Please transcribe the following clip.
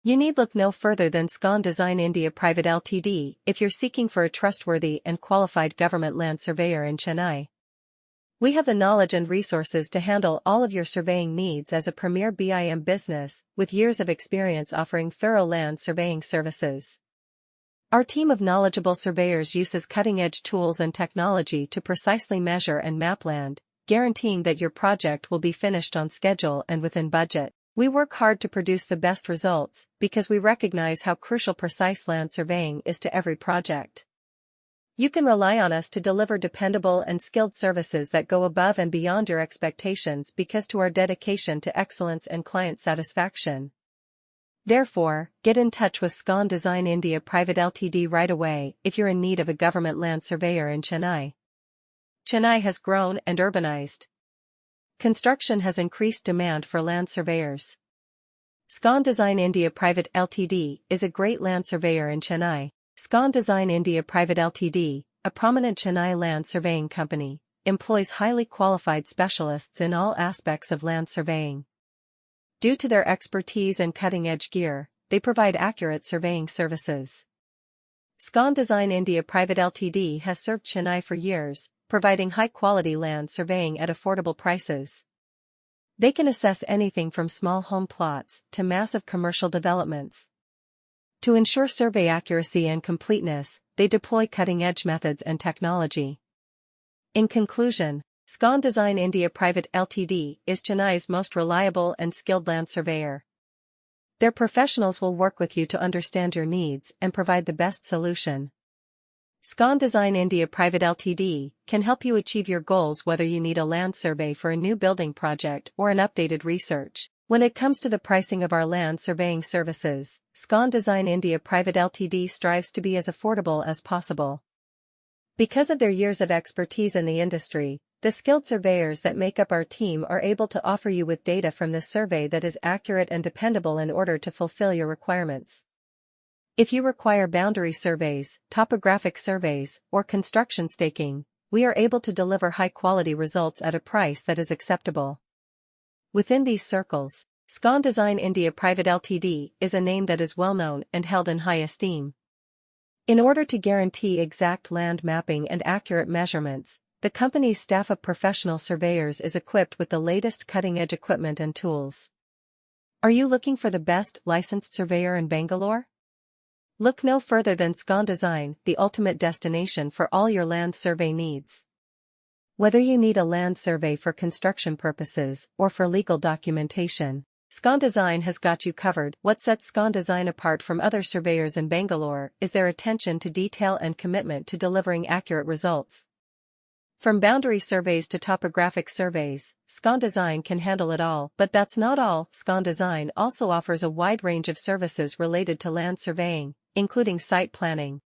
You need look no further than Scon Design India Pvt Ltd if you're seeking for a trustworthy and qualified government land surveyor in Chennai. We have the knowledge and resources to handle all of your surveying needs as a premier BIM business, with years of experience offering thorough land surveying services. Our team of knowledgeable surveyors uses cutting-edge tools and technology to precisely measure and map land, guaranteeing that your project will be finished on schedule and within budget. We work hard to produce the best results because we recognize how crucial precise land surveying is to every project. You can rely on us to deliver dependable and skilled services that go above and beyond your expectations because to our dedication to excellence and client satisfaction. Therefore, get in touch with Scon Design India Pvt Ltd right away if you're in need of a government land surveyor in Chennai. Chennai has grown and urbanized. Construction has increased demand for land surveyors. Scon Design India Pvt Ltd is a great land surveyor in Chennai. Scon Design India Pvt Ltd, a prominent Chennai land surveying company, employs highly qualified specialists in all aspects of land surveying. Due to their expertise and cutting-edge gear, they provide accurate surveying services. Scon Design India Pvt Ltd has served Chennai for years, providing high-quality land surveying at affordable prices. They can assess anything from small home plots to massive commercial developments. To ensure survey accuracy and completeness, they deploy cutting-edge methods and technology. In conclusion, Scon Design India Pvt Ltd is Chennai's most reliable and skilled land surveyor. Their professionals will work with you to understand your needs and provide the best solution. Scon Design India Pvt Ltd can help you achieve your goals whether you need a land survey for a new building project or an updated research. When it comes to the pricing of our land surveying services, Scon Design India Pvt Ltd strives to be as affordable as possible. Because of their years of expertise in the industry, the skilled surveyors that make up our team are able to offer you with data from the survey that is accurate and dependable in order to fulfill your requirements. If you require boundary surveys, topographic surveys, or construction staking, we are able to deliver high-quality results at a price that is acceptable. Within these circles, Scon Design India Pvt Ltd is a name that is well-known and held in high esteem. In order to guarantee exact land mapping and accurate measurements, the company's staff of professional surveyors is equipped with the latest cutting-edge equipment and tools. Are you looking for the best licensed surveyor in Bangalore? Look no further than Scon Design, the ultimate destination for all your land survey needs. Whether you need a land survey for construction purposes or for legal documentation, Scon Design has got you covered. What sets Scon Design apart from other surveyors in Bangalore is their attention to detail and commitment to delivering accurate results. From boundary surveys to topographic surveys, Scon Design can handle it all. But that's not all. Scon Design also offers a wide range of services related to land surveying, including site planning,